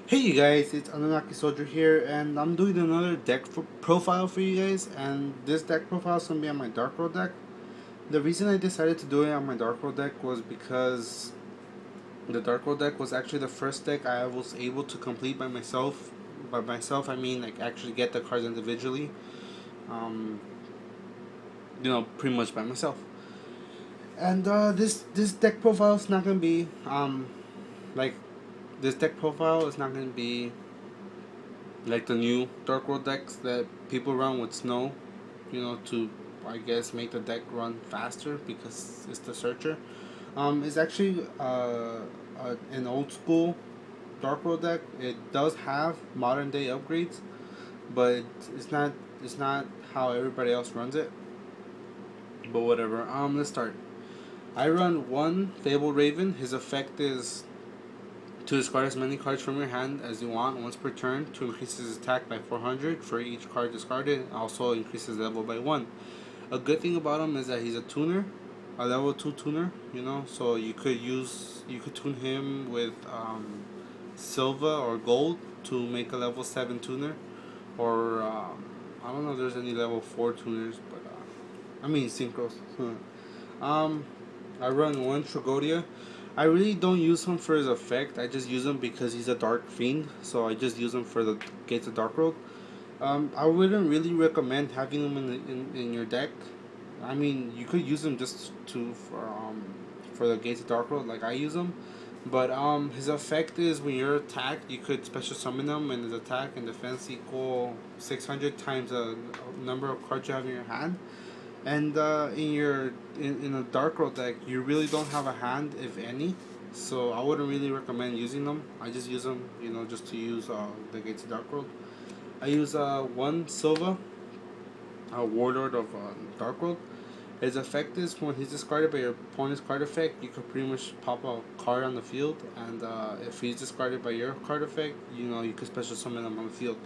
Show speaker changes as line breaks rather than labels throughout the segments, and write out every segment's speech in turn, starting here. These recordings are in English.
Hey you guys, it's Anunnaki Soldier here, and I'm doing another profile for you guys. And this deck profile is gonna be on my Dark World deck. The reason I decided to do it on my Dark World deck was because the Dark World deck was actually the first deck I was able to complete by myself. By myself, I mean like actually get the cards individually. Um, pretty much by myself. And this deck profile is not gonna be like this deck profile is not gonna be like the new Dark World decks that people run with snow, to I guess make the deck run faster because it's the searcher. It's actually an old school Dark World deck. It does have modern day upgrades, but it's not how everybody else runs it. But whatever. Let's start. I run one Fable Raven. His effect is to discard as many cards from your hand as you want once per turn to increase his attack by 400 for each card discarded. Also increases level by 1. A good thing about him is that he's a tuner, a level 2 tuner, so you could tune him with silver or gold to make a level 7 tuner, or I don't know if there's any level 4 tuners, but I mean synchros. um, I run one Tragodia. I really don't use him for his effect. I just use him because he's a Dark Fiend, so I just use him for the Gates of Dark World. I wouldn't really recommend having him in your deck. I mean, you could use him just for the Gates of Dark World, like I use him. But his effect is when you're attacked, you could special summon him, and his attack and defense equal 600 times the number of cards you have in your hand. And in a Dark World deck, you really don't have a hand, if any. So I wouldn't really recommend using them. I just use them, just to use the Gates of Dark World. I use one Silva, a Warlord of Dark World. His effect is when he's discarded by your opponent's card effect, you can pretty much pop a card on the field, and if he's discarded by your card effect, you can special summon him on the field.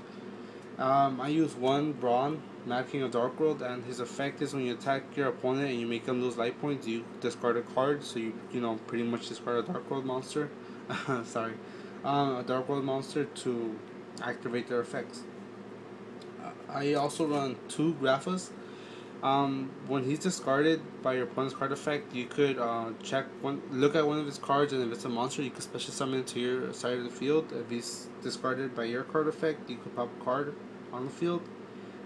I use one Brawn, Mad King of Dark World, and his effect is when you attack your opponent and you make them lose life points, you discard a card, so you pretty much discard a Dark World monster. Sorry, a Dark World monster to activate their effects. I also run two Graphas. When he's discarded by your opponent's card effect, you could look at one of his cards, and if it's a monster, you could special summon it to your side of the field. If he's discarded by your card effect, you could pop a card on the field.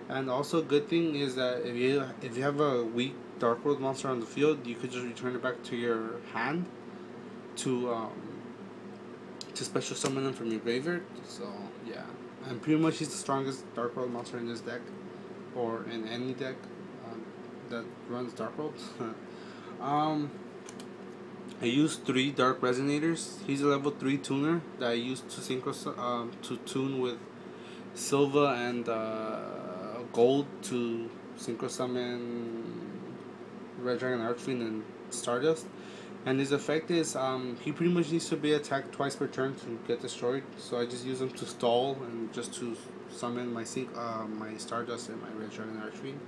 And also, a good thing is that if you have a weak Dark World monster on the field, you could just return it back to your hand to special summon them from your graveyard. So yeah, and pretty much he's the strongest Dark World monster in this deck, or in any deck that runs Dark World. um, I use three Dark Resonators. He's a level 3 tuner that I use to to tune with Silva and Gold to synchro summon Red Dragon Archfiend and Stardust. And his effect is he pretty much needs to be attacked twice per turn to get destroyed. So I just use him to stall and just to summon my Stardust and my Red Dragon Archfiend.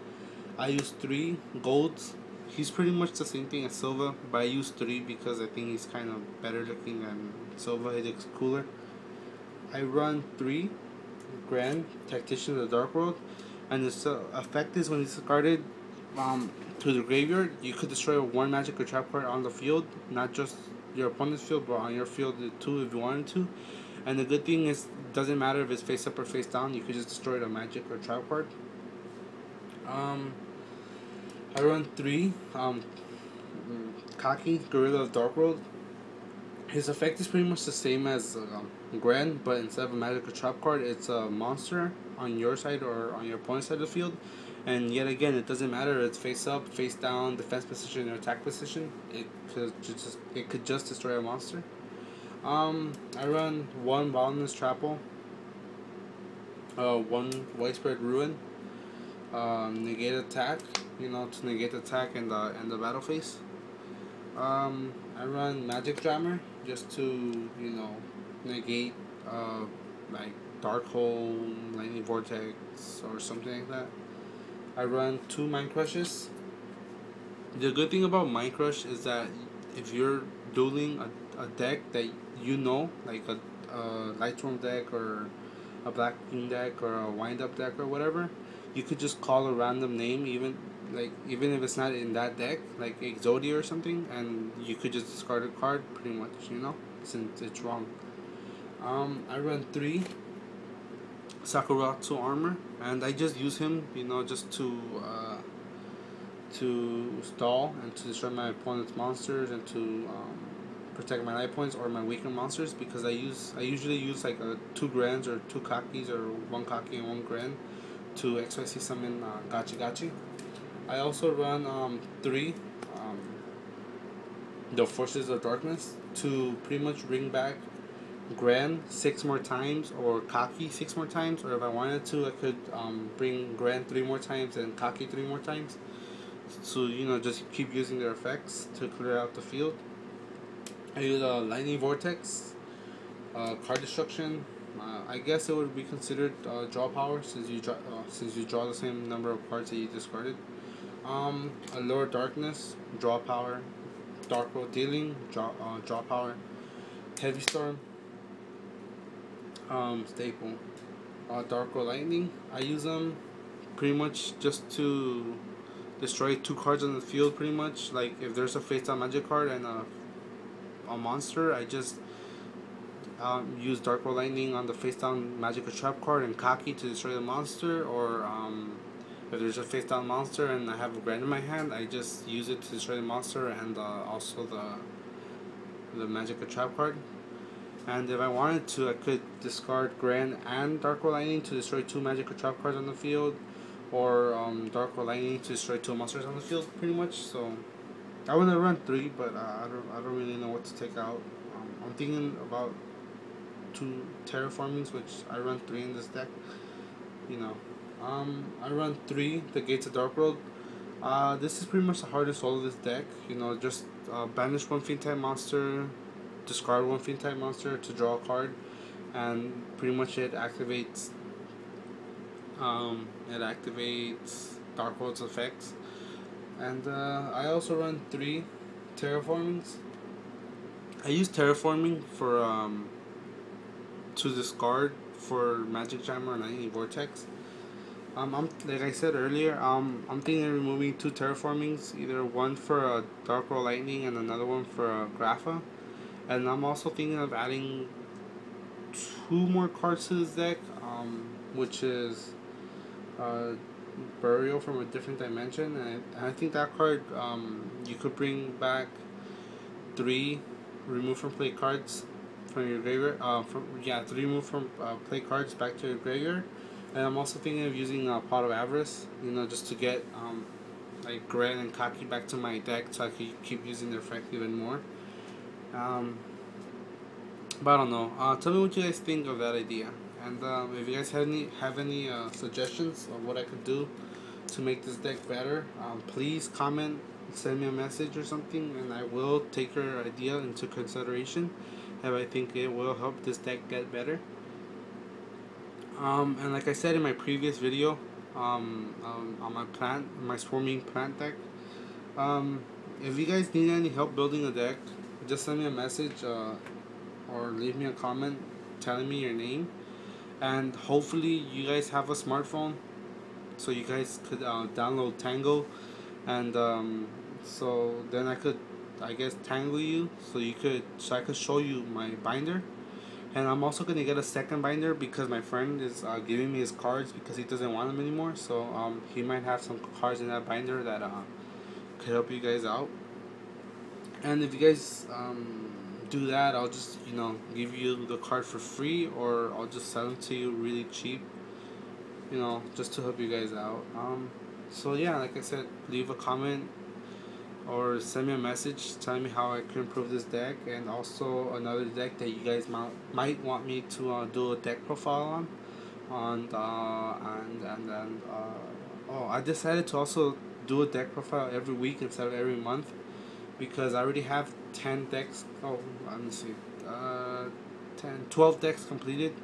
I use three golds. He's pretty much the same thing as Silva, but I use three because I think he's kind of better looking than Silva. He looks cooler. I run three Grand Tactician of the Dark World, and the effect is when he's discarded to the graveyard, you could destroy one magic or trap card on the field, not just your opponent's field, but on your field too if you wanted to. And the good thing is, it doesn't matter if it's face up or face down, you could just destroy the magic or trap card. I run three Kaki, Gorilla of Dark World. His effect is pretty much the same as Gren, but instead of a magic or trap card, it's a monster on your side or on your opponent's side of the field. And yet again, it doesn't matter. It's face up, face down, defense position, or attack position. It could just destroy a monster. I run one Bottomless Trapple, one Widespread Ruin, negate attack, to negate attack in the battle phase. I run Magic Jammer just to negate like Dark Hole, Lightning Vortex, or something like that. I run two Mind Crushes. The good thing about Mind Crush is that if you're dueling a deck that like a Lightsworn deck or a Black Green deck or a Wind Up deck or whatever, you could just call a random name, even if it's not in that deck, like Exodia or something, and you could just discard a card pretty much, since it's wrong. I run 3 Sakuratsu armor, and I just use him, just to stall and to destroy my opponent's monsters and to protect my life points or my weaker monsters, because I usually use like 2 Grands or 2 Kakis or 1 Kaki and 1 Grand to XYZ summon Gachi Gachi. I also run 3 the Forces of Darkness to pretty much bring back Grand 6 more times or Kaki 6 more times, or if I wanted to, I could bring Grand 3 more times and Kaki 3 more times. So just keep using their effects to clear out the field. I use Lightning Vortex, card destruction. I guess it would be considered draw power since you draw the same number of cards that you discarded. Allure Darkness, draw power. Dark Road Dealing, draw power. Heavy Storm, staple. Dark Road Lightning. I use them pretty much just to destroy 2 cards on the field. Pretty much, like if there's a face down magic card and a monster, I just use Dark Road Lightning on the face down magic or trap card and Kaki to destroy the monster, or if there's a face down monster and I have a Grand in my hand, I just use it to destroy the monster and also the magic or trap card. And if I wanted to, I could discard Grand and Dark Road Lightning to destroy 2 magic or trap cards on the field, or Dark Road Lightning to destroy 2 monsters on the field, pretty much. So I want to run 3, but I don't really know what to take out. I'm thinking about 2 terraformings, which I run 3 in this deck. I run 3 the Gates of Dark World. This is pretty much the heart and soul of this deck. Just banish 1 fiend type monster, discard 1 fiend type monster to draw a card, and pretty much it activates Dark World's effects. And I also run 3 terraformings. I use terraforming for to discard for Magic Jammer and Lightning Vortex. I'm like I said earlier, I'm thinking of removing 2 terraformings, either one for Dark Road Lightning and another one for Grapha. And I'm also thinking of adding 2 more cards to this deck, which is Burial from a Different Dimension, and I think that card you could bring back 3 remove from play cards from your graveyard. 3 remove from play cards back to your graveyard. And I'm also thinking of using Pot of Avarice, just to get like Grand and Kaki back to my deck, so I could keep using their effect even more. But I don't know. Tell me what you guys think of that idea, and if you guys have any suggestions of what I could do to make this deck better, please comment, send me a message or something, and I will take your idea into consideration if I think it will help this deck get better. And like I said in my previous video, on my swarming plant deck, if you guys need any help building a deck, just send me a message or leave me a comment telling me your name. And hopefully you guys have a smartphone, so you guys could download Tango, and so then I could, I guess, tangle you, so I could show you my binder. And I'm also gonna get a second binder because my friend is giving me his cards because he doesn't want them anymore. So he might have some cards in that binder that could help you guys out. And if you guys do that, I'll just give you the card for free, or I'll just sell them to you really cheap. Just to help you guys out. So yeah, like I said, leave a comment or send me a message telling me how I can improve this deck, and also another deck that you guys might want me to do a deck profile on. I decided to also do a deck profile every week instead of every month, because I already have 10 decks. Let me see, 12 decks completed.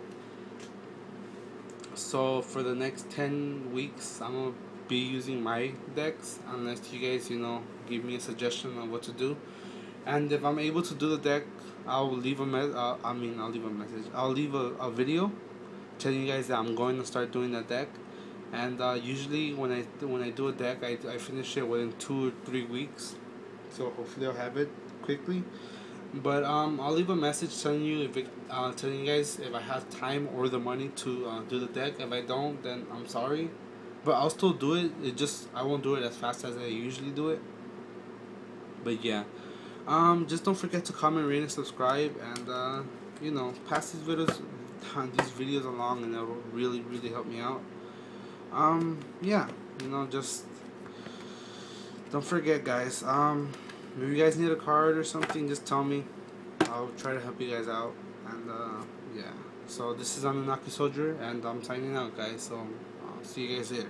So for the next 10 weeks, I'm gonna be using my decks, unless you guys give me a suggestion on what to do. And if I'm able to do the deck I'll leave a I'll leave a message. I'll leave a video telling you guys that I'm going to start doing the deck. And usually when I do a deck, I finish it within 2 or 3 weeks. So hopefully I'll have it quickly. But I'll leave a message telling you telling you guys if I have time or the money to do the deck. If I don't, then I'm sorry. But I'll still do it. It just I won't do it as fast as I usually do it. But yeah, just don't forget to comment, rate, and subscribe, and pass these videos along, and it'll really help me out. Yeah, just don't forget, guys. If you guys need a card or something, just tell me. I'll try to help you guys out. And yeah. So this is Anunnaki Soldier, and I'm signing out, guys. So see you guys later.